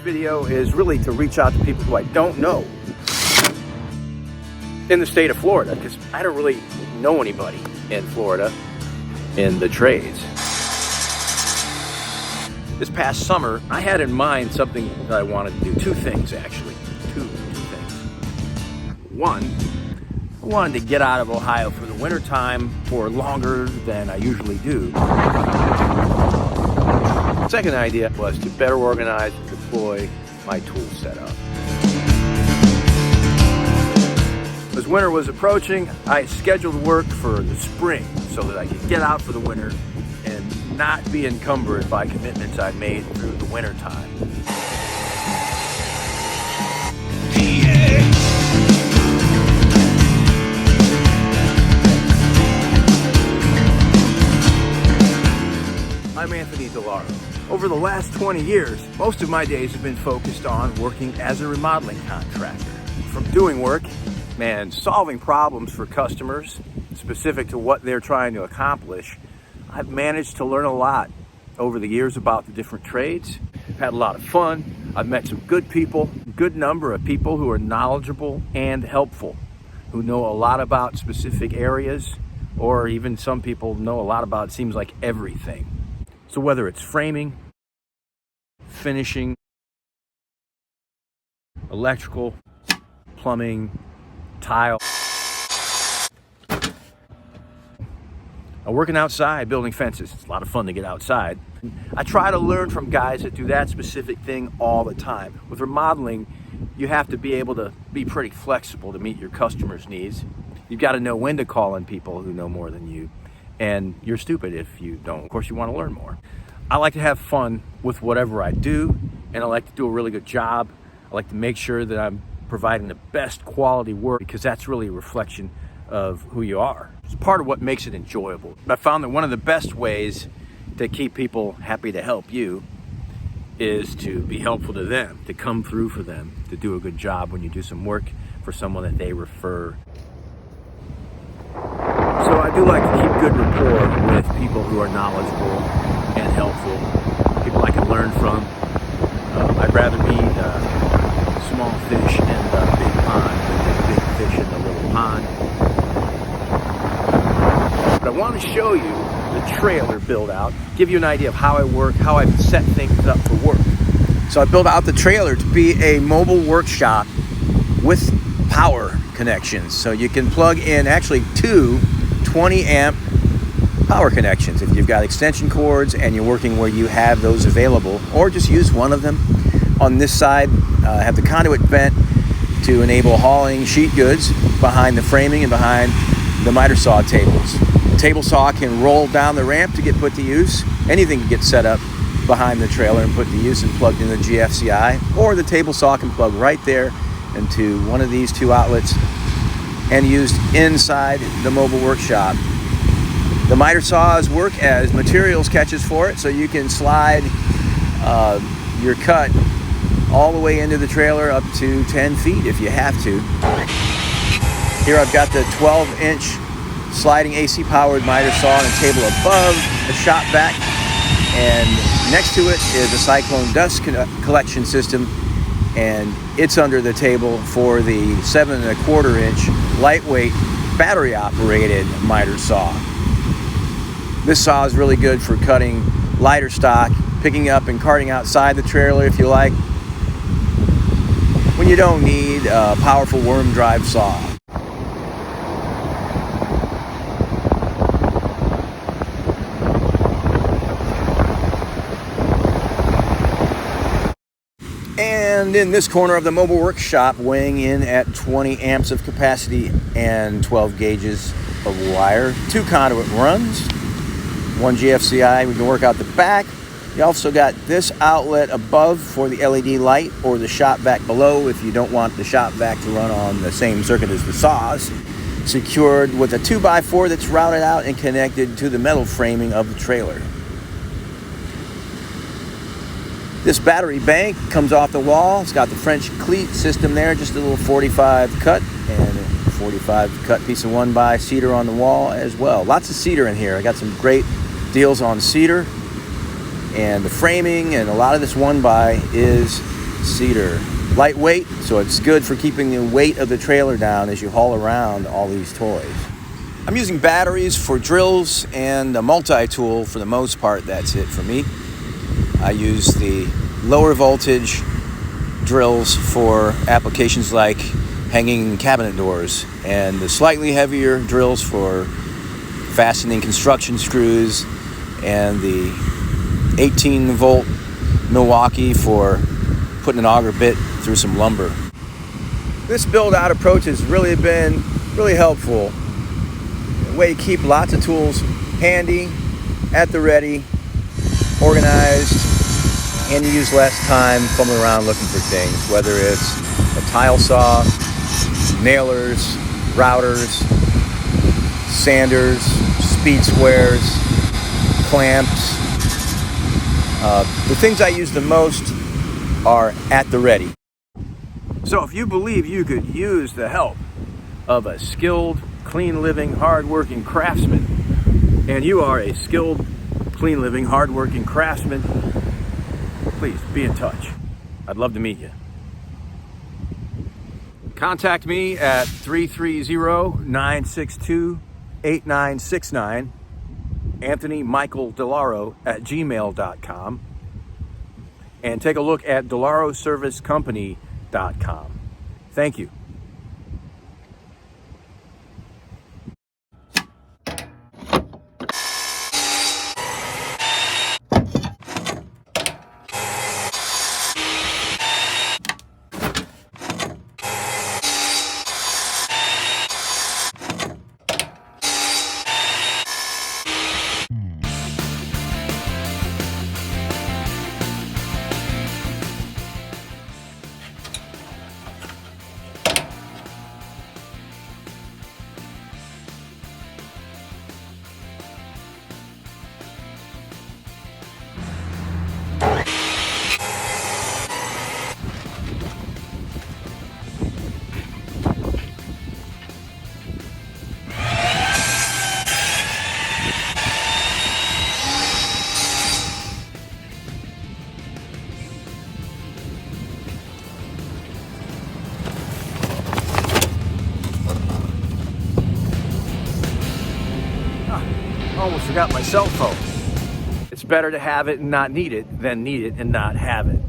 video is really to reach out to people who I don't know in the state of Florida, because I don't really know anybody in Florida in the trades. This past summer, I had in mind something that I wanted to do. Two things, actually. Two things. One, I wanted to get out of Ohio for the winter time for longer than I usually do. The second idea was to better organize and deploy my tool setup. As winter was approaching, I scheduled work for the spring so that I could get out for the winter and not be encumbered by commitments I made through the winter time. I'm Anthony DeLaro. Over the last 20 years, most of my days have been focused on working as a remodeling contractor. From doing work and solving problems for customers specific to what they're trying to accomplish, I've managed to learn a lot over the years about the different trades. I've had a lot of fun. I've met some good people, a good number of people who are knowledgeable and helpful, who know a lot about specific areas, or even some people know a lot about, it seems like, everything. So whether it's framing, finishing, electrical, plumbing, tile, working outside, building fences. It's a lot of fun to get outside. I try to learn from guys that do that specific thing all the time. With remodeling, you have to be able to be pretty flexible to meet your customers' needs. You've got to know when to call in people who know more than you. And you're stupid if you don't. Of course, you want to learn more. I like to have fun with whatever I do, and I like to do a really good job. I like to make sure that I'm providing the best quality work, because that's really a reflection of who you are. It's part of what makes it enjoyable. I found that one of the best ways to keep people happy to help you is to be helpful to them, to come through for them, to do a good job when you do some work for someone that they refer. So I do like to keep good rapport with people who are knowledgeable and helpful, people I can learn from. I'd rather be small fish in the big pond than big fish in the little pond. But I want to show you the trailer build out, give you an idea of how I work, how I've set things up for work. So I built out the trailer to be a mobile workshop with power connections. So you can plug in actually two 20 amp power connections if you've got extension cords and you're working where you have those available, or just use one of them. On this side, I have the conduit vent to enable hauling sheet goods behind the framing and behind the miter saw tables. The table saw can roll down the ramp to get put to use. Anything can get set up behind the trailer and put to use and plugged into the GFCI, or the table saw can plug right there into one of these two outlets and used inside the mobile workshop. The miter saws work as materials catches for it, so you can slide your cut all the way into the trailer up to 10 feet if you have to. Here I've got the 12-inch sliding AC powered miter saw on a table above the shop vac, and next to it is a cyclone dust collection system, and it's under the table for the 7 1/4 inch lightweight battery operated miter saw. This saw is really good for cutting lighter stock, picking up and carting outside the trailer if you like, when you don't need a powerful worm drive saw. And in this corner of the mobile workshop, weighing in at 20 amps of capacity and 12 gauges of wire, two conduit runs, one GFCI. We can work out the back. You also got this outlet above for the LED light, or the shop vac below if you don't want the shop vac to run on the same circuit as the saws. Secured with a 2x4 that's routed out and connected to the metal framing of the trailer. This battery bank comes off the wall. It's got the French cleat system there, just a little 45 cut, and a 45 cut piece of 1x cedar on the wall as well. Lots of cedar in here. I got some great deals on cedar, and the framing and a lot of this 1x is cedar. Lightweight, so it's good for keeping the weight of the trailer down as you haul around all these toys. I'm using batteries for drills and a multi-tool for the most part. That's it for me. I use the lower voltage drills for applications like hanging cabinet doors, and the slightly heavier drills for fastening construction screws, and the 18-volt Milwaukee for putting an auger bit through some lumber. This build-out approach has really been really helpful. A way to keep lots of tools handy, at the ready, organized, and you use less time fumbling around looking for things, whether it's a tile saw, nailers, routers, sanders, speed squares, clamps. The things I use the most are at the ready. So if you believe you could use the help of a skilled, clean living, hard-working craftsman, and you are a skilled, clean living, hard-working craftsman, please be in touch. I'd love to meet you. Contact me at 330-962-8969, Anthony Michael Delaro at gmail.com, and take a look at delaroservicecompany.com. Thank you. Almost forgot my cell phone. It's better to have it and not need it than need it and not have it.